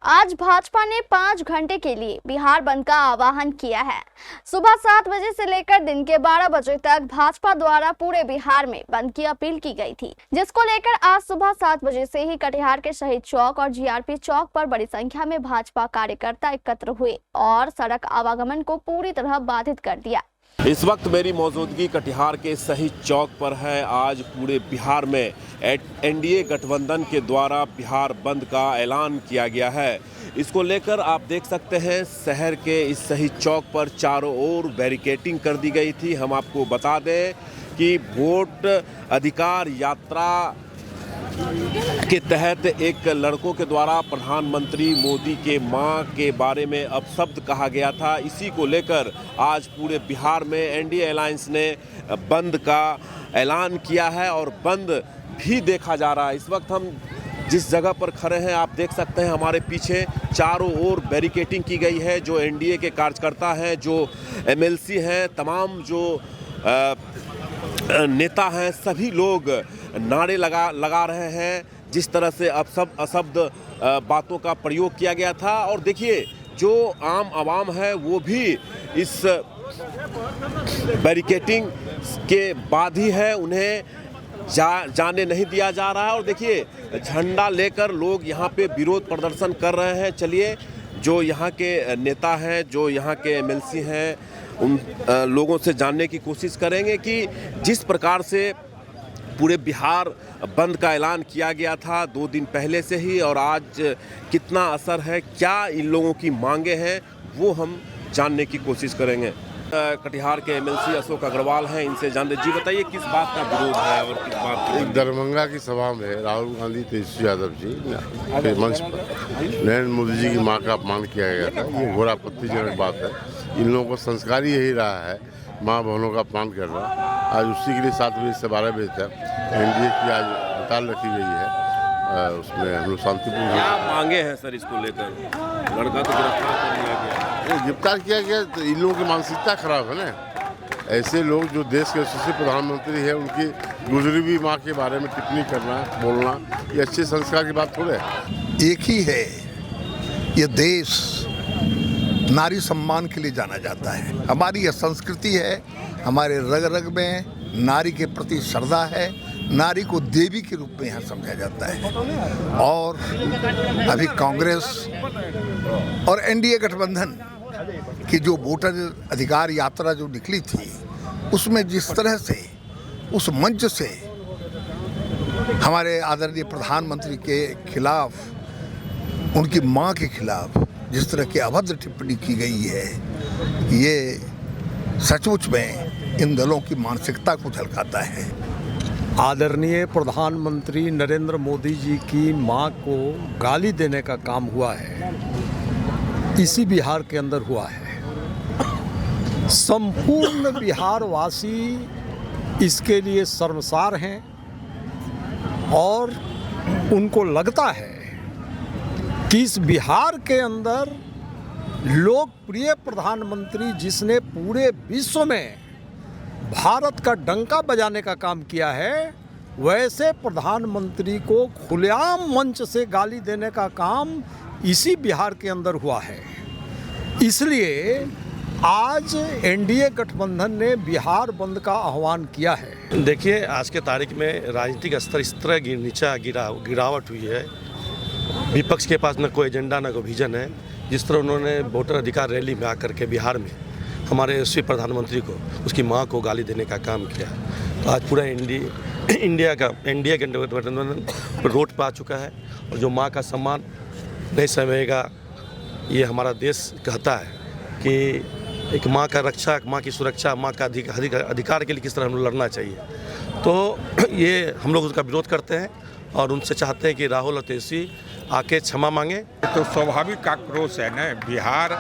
आज भाजपा ने 5 घंटे के लिए बिहार बंद का आह्वान किया है। सुबह 7 बजे से लेकर दिन के 12 बजे तक भाजपा द्वारा पूरे बिहार में बंद की अपील की गई थी, जिसको लेकर आज सुबह 7 बजे से ही कटिहार के शहीद चौक और जीआरपी चौक पर बड़ी संख्या में भाजपा कार्यकर्ता एकत्र हुए और सड़क आवागमन को पूरी तरह बाधित कर दिया। इस वक्त मेरी मौजूदगी कटिहार के शहीद चौक पर है। आज पूरे बिहार में एनडीए गठबंधन के द्वारा बिहार बंद का ऐलान किया गया है। इसको लेकर आप देख सकते हैं शहर के इस शहीद चौक पर चारों ओर बैरिकेडिंग कर दी गई थी। हम आपको बता दें कि वोट अधिकार यात्रा के तहत एक लड़कों के द्वारा प्रधानमंत्री मोदी के मां के बारे में अपशब्द कहा गया था। इसी को लेकर आज पूरे बिहार में एनडीए अलायंस ने बंद का ऐलान किया है और बंद भी देखा जा रहा है। इस वक्त हम जिस जगह पर खड़े हैं आप देख सकते हैं हमारे पीछे चारों ओर बैरिकेडिंग की गई है। जो एनडीए के कार्यकर्ता हैं, जो एमएलसी हैं, तमाम जो नेता हैं, सभी लोग नारे लगा रहे हैं। जिस तरह से अशब्द बातों का प्रयोग किया गया था और देखिए जो आम आवाम है वो भी इस बैरिकेडिंग के बाद ही है, उन्हें जाने नहीं दिया जा रहा है। और देखिए झंडा लेकर लोग यहाँ पे विरोध प्रदर्शन कर रहे हैं। चलिए जो यहाँ के नेता हैं, जो यहाँ के एमएलसी हैं, उन लोगों से जानने की कोशिश करेंगे कि जिस प्रकार से पूरे बिहार बंद का ऐलान किया गया था 2 दिन पहले से ही और आज कितना असर है, क्या इन लोगों की मांगे हैं, वो हम जानने की कोशिश करेंगे। कटिहार के एमएलसी अशोक अग्रवाल हैं, इनसे जानते। जी बताइए किस बात का विरोध है और किस बात का? एक दरभंगा की सभा में राहुल गांधी, तेजस्वी यादव जी के मंच पर नरेंद्र मोदी जी की मां का अपमान किया गया था। ये घोर आपत्तिजनक बात है। इन लोगों का संस्कार ही यही रहा है, माँ बहनों का अपमान करना। आज उसी के लिए 7 बजे से 12 बजे तक एनडीए की आज हड़ताल रखी गई है। उसमें हम लोग शांतिपूर्ण मांगे हैं सर इसको लेकर? लड़का तो गिरफ्तार कर लिया गया, गिरफ्तार किया गया, तो इन लोगों की मानसिकता खराब है ना। ऐसे लोग जो देश के यशस्वी प्रधानमंत्री है, उनकी गुजरी हुई माँ के बारे में टिप्पणी करना, बोलना, ये अच्छे संस्कार की बात थोड़े है। एक ही है, ये देश नारी सम्मान के लिए जाना जाता है। हमारी यह संस्कृति है, हमारे रग रग में नारी के प्रति श्रद्धा है। नारी को देवी के रूप में यहाँ समझा जाता है। और अभी कांग्रेस और एनडीए गठबंधन की जो वोटर अधिकार यात्रा जो निकली थी, उसमें जिस तरह से उस मंच से हमारे आदरणीय प्रधानमंत्री के खिलाफ, उनकी मां के खिलाफ जिस तरह की अभद्र टिप्पणी की गई है, ये सचमुच में इन दलों की मानसिकता को झलकाता है। आदरणीय प्रधानमंत्री नरेंद्र मोदी जी की मां को गाली देने का काम हुआ है, इसी बिहार के अंदर हुआ है। संपूर्ण बिहारवासी इसके लिए शर्मसार हैं और उनको लगता है कि इस बिहार के अंदर लोकप्रिय प्रधानमंत्री जिसने पूरे विश्व में भारत का डंका बजाने का काम किया है, वैसे प्रधानमंत्री को खुलेआम मंच से गाली देने का काम इसी बिहार के अंदर हुआ है। इसलिए आज एनडीए गठबंधन ने बिहार बंद का आह्वान किया है। देखिए आज के तारीख में राजनीतिक स्तर इस तरह गिरावट हुई है। विपक्ष के पास न कोई एजेंडा न कोई विजन है। जिस तरह उन्होंने वोटर अधिकार रैली में आकर के बिहार में हमारे यशस्वी प्रधानमंत्री को, उसकी मां को गाली देने का काम किया, तो आज पूरा एनडीए गठबंधन रोड पर आ चुका है। और जो मां का सम्मान नहीं समझेगा, ये हमारा देश कहता है कि एक मां का रक्षा, एक मां की सुरक्षा, मां का अधिकार के लिए किस तरह हम लोग लड़ना चाहिए। तो ये हम लोग उसका विरोध करते हैं और उनसे चाहते हैं कि राहुल और तेजस्वी आके क्षमा मांगे। तो स्वाभाविक आक्रोश है न, बिहार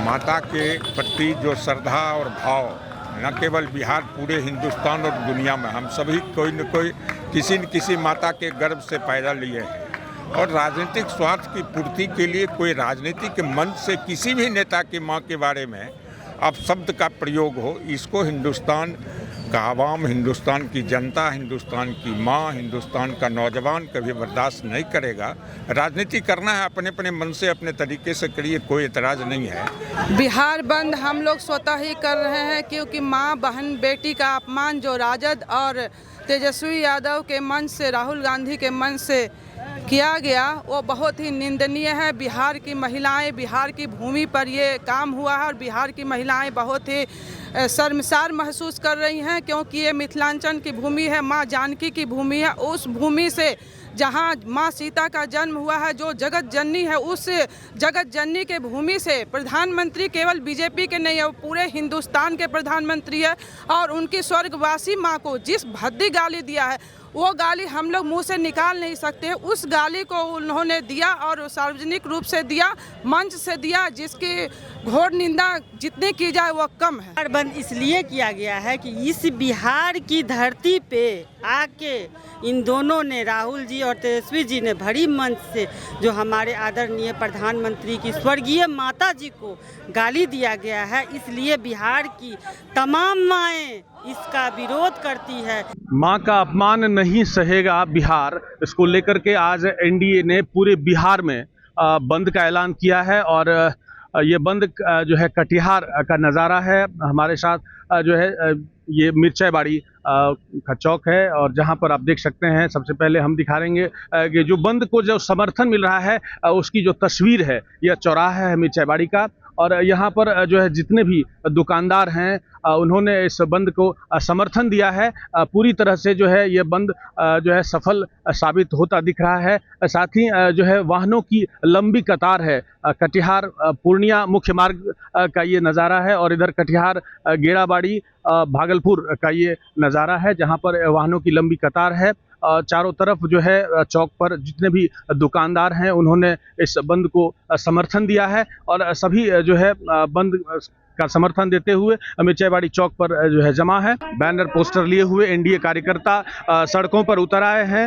माता के प्रति जो श्रद्धा और भाव, न केवल बिहार, पूरे हिंदुस्तान और दुनिया में हम सभी कोई न कोई किसी न किसी माता के गर्भ से पैदा लिए हैं। और राजनीतिक स्वार्थ की पूर्ति के लिए कोई राजनीतिक मंच से किसी भी नेता की मां के बारे में अपशब्द का प्रयोग हो, इसको हिंदुस्तान का आवाम, हिंदुस्तान की जनता, हिंदुस्तान की माँ, हिंदुस्तान का नौजवान कभी बर्दाश्त नहीं करेगा। राजनीति करना है अपने अपने मन से, अपने तरीके से करिए, कोई एतराज़ नहीं है। बिहार बंद हम लोग स्वतः ही कर रहे हैं, क्योंकि माँ, बहन, बेटी का अपमान जो राजद और तेजस्वी यादव के मंच से, राहुल गांधी के मंच से किया गया, वो बहुत ही निंदनीय है। बिहार की महिलाएं, बिहार की भूमि पर ये काम हुआ है और बिहार की महिलाएं बहुत ही शर्मसार महसूस कर रही हैं, क्योंकि ये मिथिलांचल की भूमि है, माँ जानकी की भूमि है। उस भूमि से जहाँ माँ सीता का जन्म हुआ है, जो जगत जननी है, उस जगत जननी के भूमि से प्रधानमंत्री केवल बीजेपी के नहीं है, वो पूरे हिंदुस्तान के प्रधानमंत्री है। और उनकी स्वर्गवासी माँ को जिस भद्दी गाली दिया है, वो गाली हम लोग मुंह से निकाल नहीं सकते। उस गाली को उन्होंने दिया और सार्वजनिक रूप से दिया, मंच से दिया, जिसकी घोर निंदा जितनी की जाए वो कम है। बिहार बंद इसलिए किया गया है कि इस बिहार की धरती पे आके इन दोनों ने, राहुल जी और तेजस्वी जी ने, भरी मंच से जो हमारे आदरणीय प्रधानमंत्री की स्वर्गीय माता जी को गाली दिया गया है, इसलिए बिहार की तमाम माएँ इसका विरोध करती है। मां का अपमान नहीं सहेगा बिहार, इसको लेकर के आज एनडीए ने पूरे बिहार में बंद का ऐलान किया है। और ये बंद जो है कटिहार का नज़ारा है। हमारे साथ जो है ये मिर्चाईबाड़ी का चौक है और जहां पर आप देख सकते हैं, सबसे पहले हम दिखा देंगे कि जो बंद को जो समर्थन मिल रहा है उसकी जो तस्वीर है, यह चौराहा है मिर्चाईबाड़ी का। और यहाँ पर जो है जितने भी दुकानदार हैं उन्होंने इस बंद को समर्थन दिया है। पूरी तरह से जो है ये बंद जो है सफल साबित होता दिख रहा है। साथ ही जो है वाहनों की लंबी कतार है। कटिहार पूर्णिया मुख्य मार्ग का ये नज़ारा है और इधर कटिहार गेड़ाबाड़ी भागलपुर का ये नज़ारा है, जहाँ पर वाहनों की लंबी कतार है। चारों तरफ जो है चौक पर जितने भी दुकानदार हैं उन्होंने इस बंद को समर्थन दिया है और सभी जो है बंद का समर्थन देते हुए मिर्चाईबाड़ी चौक पर जो है जमा है। बैनर पोस्टर लिए हुए एनडीए कार्यकर्ता सड़कों पर उतर आए हैं।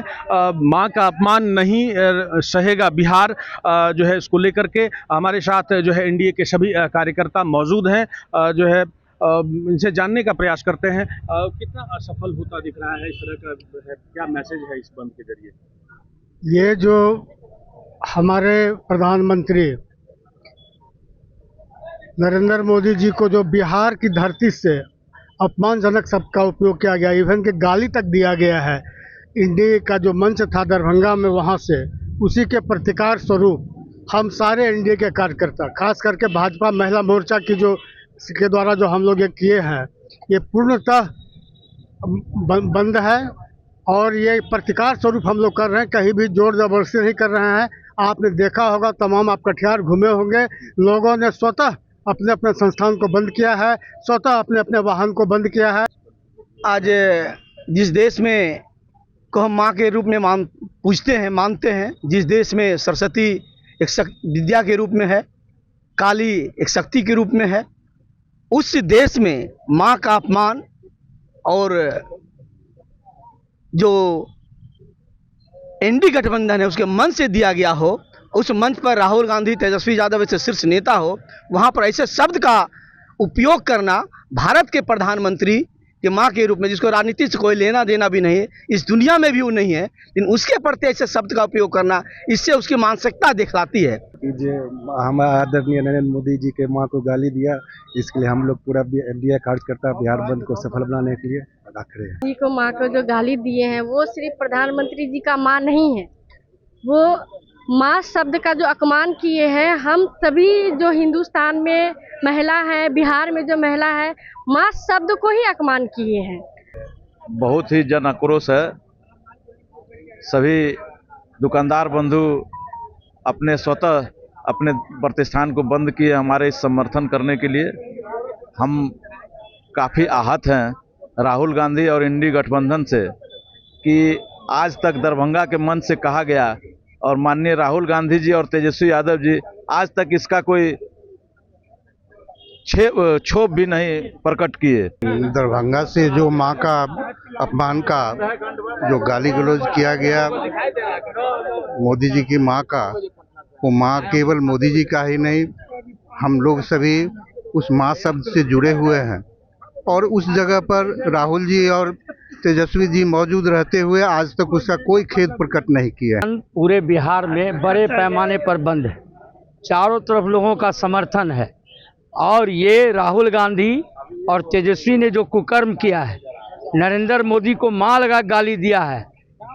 मां का अपमान नहीं सहेगा बिहार जो है इसको लेकर के हमारे साथ जो है एनडीए के सभी कार्यकर्ता मौजूद हैं। जो है इनसे जानने का प्रयास करते हैं कितना असफल होता दिख रहा है, इस तरह का है, क्या मैसेज है इस बंद के जरिए? ये जो हमारे प्रधानमंत्री नरेंद्र मोदी जी को जो बिहार की धरती से अपमानजनक शब्द का उपयोग किया गया, इवन के गाली तक दिया गया है, इंडिया का जो मंच था दरभंगा में, वहाँ से उसी के प्रतिकार स्वरूप हम सारे एनडीए के कार्यकर्ता, खास करके भाजपा महिला मोर्चा की जो के द्वारा जो हम लोग ये किए हैं, ये पूर्णतः बंद है और ये प्रतिकार स्वरूप हम लोग कर रहे हैं, कहीं भी जोर जबरदस्ती नहीं कर रहे हैं। आपने देखा होगा, तमाम आप कटिहार घूमे होंगे, लोगों ने स्वतः अपने अपने संस्थान को बंद किया है, स्वतः अपने अपने वाहन को बंद किया है। आज जिस देश में को हम माँ के रूप में पूजते हैं, मानते हैं, जिस देश में सरस्वती एक विद्या के रूप में है, काली एक शक्ति के रूप में है, उस देश में माँ का अपमान और जो एनडीए गठबंधन है उसके मंच से दिया गया हो, उस मंच पर राहुल गांधी, तेजस्वी यादव ऐसे शीर्ष नेता हो, वहाँ पर ऐसे शब्द का उपयोग करना भारत के प्रधानमंत्री के माँ के रूप में, जिसको राजनीति से कोई लेना देना भी नहीं है, इस दुनिया में भी वो नहीं है, लेकिन उसके प्रति ऐसे शब्द का उपयोग करना, इससे उसकी मानसिकता दिखलाती है। हम आदरणीय नरेंद्र मोदी जी के माँ को गाली दिया, इसके लिए हम लोग पूरा एनडीए कार्यकर्ता बिहार बंद को सफल बनाने के लिए रख रहे हैं। जी को माँ को जो गाली दिए हैं वो सिर्फ प्रधानमंत्री जी का माँ नहीं है, वो माँ शब्द का जो अपमान किए हैं। हम सभी जो हिंदुस्तान में महिला है, बिहार में जो महिला है, माँ शब्द को ही अपमान किए हैं। बहुत ही जन आक्रोश है। सभी दुकानदार बंधु अपने स्वतः अपने प्रतिष्ठान को बंद किए हमारे समर्थन करने के लिए। हम काफ़ी आहत हैं राहुल गांधी और इंडी गठबंधन से कि आज तक दरभंगा के मंच से कहा गया और माननीय राहुल गांधी जी और तेजस्वी यादव जी आज तक इसका कोई क्षोभ भी नहीं प्रकट किए। दरभंगा से जो माँ का अपमान का जो गाली गलौज किया गया मोदी जी की माँ का, वो माँ केवल मोदी जी का ही नहीं, हम लोग सभी उस माँ शब्द से जुड़े हुए हैं और उस जगह पर राहुल जी और तेजस्वी जी मौजूद रहते हुए आज तक उसका कोई खेद प्रकट नहीं किया। पूरे बिहार में बड़े पैमाने पर बंद है, चारों तरफ लोगों का समर्थन है और ये राहुल गांधी और तेजस्वी ने जो कुकर्म किया है, नरेंद्र मोदी को मां लगा गाली दिया है,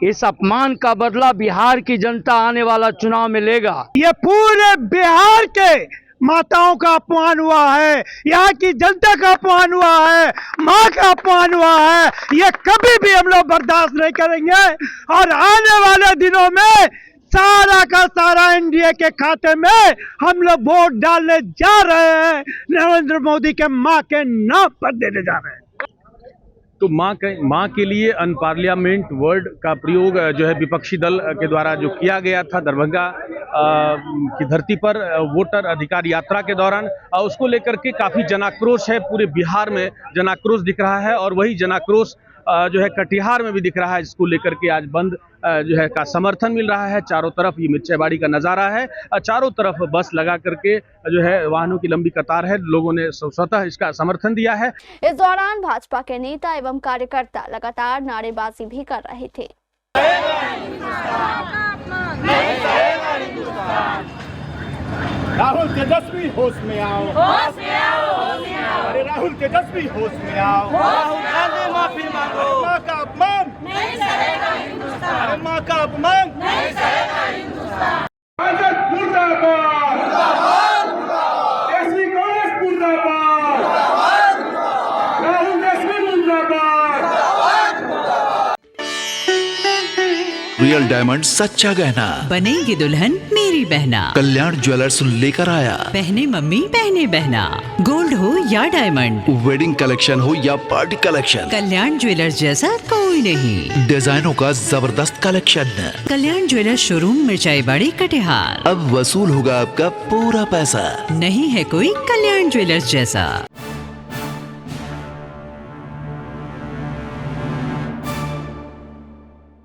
इस अपमान का बदला बिहार की जनता आने वाला चुनाव में लेगा। ये पूरे बिहार के माताओं का अपमान हुआ है, यहाँ की जनता का अपमान हुआ है, माँ का अपमान हुआ है। ये कभी भी हम लोग बर्दाश्त नहीं करेंगे और आने वाले दिनों में सारा का सारा एनडीए के खाते में हम लोग वोट डालने जा रहे हैं, नरेंद्र मोदी के माँ के नाम पर देने जा रहे हैं। तो माँ के लिए अनपार्लियामेंट वर्ड का प्रयोग जो है विपक्षी दल के द्वारा जो किया गया था दरभंगा की धरती पर वोटर अधिकार यात्रा के दौरान, उसको लेकर के काफ़ी जनाक्रोश है। पूरे बिहार में जनाक्रोश दिख रहा है और वही जनाक्रोश जो है कटिहार में भी दिख रहा है, जिसको लेकर के आज बंद जो है का समर्थन मिल रहा है। चारों तरफ ये मिर्चाबाड़ी का नज़ारा है, चारों तरफ बस लगा करके जो है वाहनों की लंबी कतार है, लोगों ने स्वतः इसका समर्थन दिया है। इस दौरान भाजपा के नेता एवं कार्यकर्ता लगातार नारेबाजी भी कर रहे थे। राहुल तेजस्वी होश में आओ, होश में आओ, होश में आओ। अरे राहुल तेजस्वी होश में आओ, राहुल गांधी माफी मांगो। माँ का अपमान नहीं सहेगा हिंदुस्तान, अरे माँ का अपमान नहीं सहेगा हिंदुस्तान। राजद मुर्दाबाद, मुर्दाबाद, मुर्दाबाद। एससी कांग्रेस मुर्दाबाद, मुर्दाबाद, मुर्दाबाद। राहुल तेजस्वी मुर्दाबाद, मुर्दाबाद, मुर्दाबाद। रियल डायमंड सच्चा गहना, बनेगी दुल्हन मेरी बहना। कल्याण ज्वेलर्स लेकर आया। पहने मम्मी पहने बहना, गोल्ड हो या डायमंड, वेडिंग कलेक्शन हो या पार्टी कलेक्शन, कल्याण ज्वेलर्स जैसा कोई नहीं। डिजाइनों का जबरदस्त कलेक्शन। कल्याण ज्वेलर्स शोरूम मिर्चाईबाड़ी कटिहार। अब वसूल होगा आपका पूरा पैसा। नहीं है कोई कल्याण ज्वेलर्स जैसा।